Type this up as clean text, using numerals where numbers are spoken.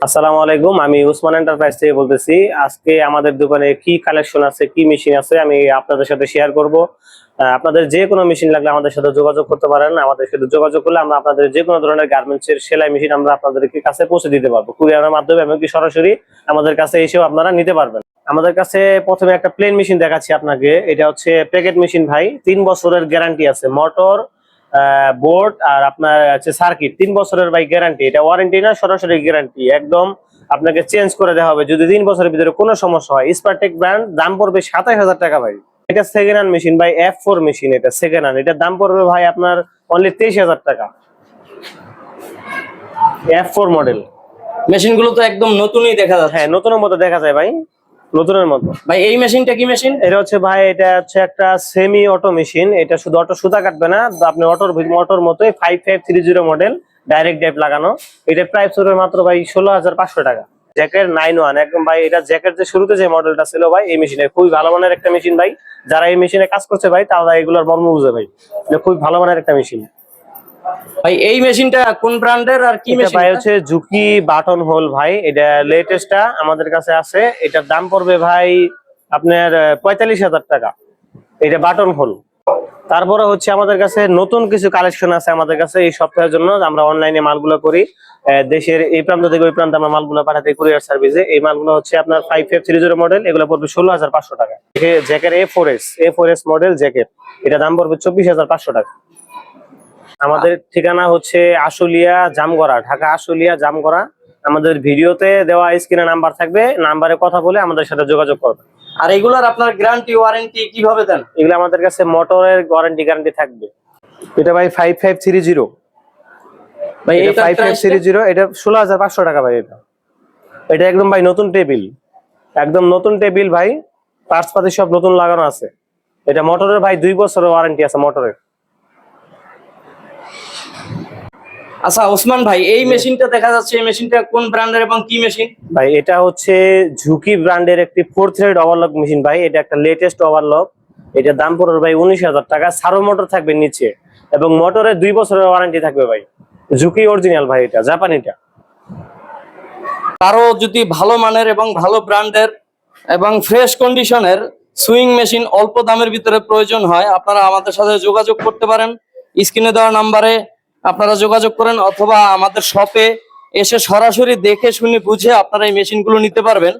আসসালামু আলাইকুম, আমি উসমান এন্টারপ্রাইজ থেকে বলতেছি। আজকে আমাদের দোকানে কি কালেকশন আছে, কি মেশিন আছে আমি আপনাদের সাথে শেয়ার করব। আপনাদের যে কোনো মেশিন লাগলে আমাদের সাথে যোগাযোগ করতে পারেন। আমাদের সাথে যোগাযোগ করলে আমরা আপনাদের যে কোনো ধরনের গার্মেন্টস এর সেলাই মেশিন আমরা আপনাদের কাছে পৌঁছে দিতে পারবো, কুরিয়ারের মাধ্যমে এমনকি সরাসরি আমাদের কাছে এসেও আপনারা নিতে পারবেন। আমাদের কাছে প্রথমে একটা প্লেন মেশিন দেখাচ্ছি আপনাকে। এটা হচ্ছে প্যাকেট মেশিন ভাই, 3 বছরের গ্যারান্টি আছে। মোটর, বোর্ড আর আপনার হচ্ছে সার্কিট 3 বছরের ভাই গ্যারান্টি। এটা ওয়ারেন্টি না, সরাসরি গ্যারান্টি। একদম আপনাকে চেঞ্জ করে দেওয়া হবে যদি 3 বছরের ভিতরে কোনো সমস্যা হয়। স্পারটেক ব্র্যান্ড, দাম পড়বে 27,000 টাকা ভাই। এটা সেকেন্ড হ্যান্ড মেশিন ভাই, F4 মেশিন। এটা সেকেন্ড হ্যান্ড, এটার দাম পড়বে ভাই আপনার অনলি 23,000 টাকা। F4 মডেল মেশিন গুলো তো একদম নতুনই দেখা যাচ্ছে। হ্যাঁ, নতুনের মতো দেখা যায় ভাই, নতুনের মতো। ভাই এই মেশিনটা কি মেশিন? এটা হচ্ছে ভাই, এটা হচ্ছে একটা সেমি অটো মেশিন। এটা শুধু অটো সুতা কাটবে না, আপনি মোটর মতোই 5530 মডেল, ডাইরেক্ট ড্রাইভ লাগানো। এটা প্রাইস পড়বে মাত্র ভাই 16,500 টাকা। জ্যাকের 91 একদম ভাই। এটা জ্যাকের যে শুরুতে যে মডেলটা ছিল ভাই, এই মেশিনের খুবই ভালো মানের একটা মেশিন ভাই। যারা এই মেশিনে কাজ করছে ভাই, তারা এগুলোর মর্ম বুঝে ভাই। এটা খুবই ভালো মানের একটা মেশিন ভাই এই মেশিনটা কোন ব্র্যান্ডের আর কি মেশিন? ভাই হচ্ছে ঝুঁকি বাটন হোল ভাই। এটা লেটেস্টটা আমাদের কাছে আছে। এটার দাম পড়বে ভাই আপনার 45,000 টাকা। এটা বাটন হোল। তারপরে হচ্ছে আমাদের কাছে নতুন কিছু কালেকশন আছে আমাদের কাছে এই সপ্তাহের জন্য। আমরা অনলাইনে মালগুলো করি, দেশের এই প্রান্ত থেকে ওই প্রান্তে আমরা মালগুলো পাঠাতে কুরিয়ার সার্ভিসে। এই মালগুলো হচ্ছে আপনার 5530 মডেল, এগুলো পড়বে 16,500 টাকা। জ্যাকের A4S মডেল জ্যাকেট, এটা দাম পড়বে 24,500 টাকা। আমাদের ঠিকানা হচ্ছে আশুলিয়া জামগড়া, ঢাকা আশুলিয়া জামগড়া। আমাদের ভিডিওতে দেওয়া স্ক্রিনে নাম্বার থাকবে, নাম্বারে কথা বলে আমাদের সাথে যোগাযোগ করবেন। আর এগুলার আপনার গ্যারান্টি ওয়ারেন্টি কিভাবে দেন? এগুলো আমাদের কাছে মোটরের গ্যারান্টি থাকবে। এটা ভাই 5530, ভাই এটা এটা 5530, এটা 16,500 টাকা ভাই। এটা একদম ভাই নতুন টেবিল, একদম নতুন টেবিল ভাই। পার্টস পাতি সব নতুন লাগানো আছে। এটা মোটরের ভাই 2 বছরের ওয়ারেন্টি আছে মোটরের। আচ্ছা ওসমান ভাই, এই মেশিনটা দেখা যাচ্ছে, এই মেশিনটা কোন ব্র্যান্ডের এবং কি মেশিন? ভাই এটা হচ্ছে ঝুঁকি ব্র্যান্ডের একটি 4 থ্রেড ওভারলক মেশিন ভাই। এটা একটা লেটেস্ট ওভারলক। এটার দাম পড়বে ভাই 19,000 টাকা। সারো মোটর থাকবে নিচে এবং মোটরের 2 বছরের ওয়ারেন্টি থাকবে ভাই। ঝুঁকি অরিজিনাল ভাই, এটা জাপানিটা। আরো যদি ভালো মানের এবং ভালো ব্র্যান্ডের এবং ফ্রেশ কন্ডিশনের সুইং মেশিন অল্প দামের ভিতরে প্রয়োজন হয়, আপনারা আমাদের সাথে যোগাযোগ করতে পারেন। স্ক্রিনে দেওয়া নাম্বারে আপনারা যোগাযোগ করেন, অথবা আমাদের শপে এসে সরাসরি দেখে শুনে বুঝে আপনারা এই মেশিনগুলো নিতে পারবেন।